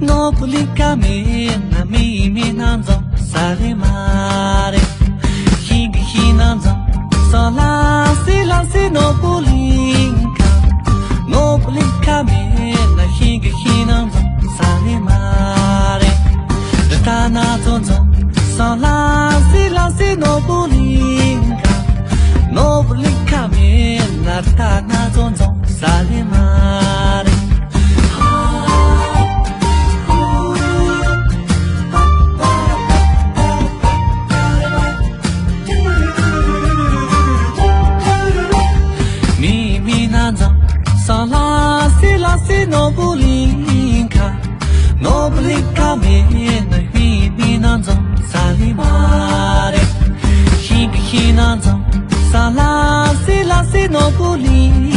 Nobulinka me na mi nanzo sale mare hingi hinanzo sola si Nobulinka me na hingi hinanzo sale mare Tana zonzo sola si Nobulinka me na tana zonzo sale mare Nobulinka me na mi nanzo sale mare hingi hinanzo sala si Nobulinka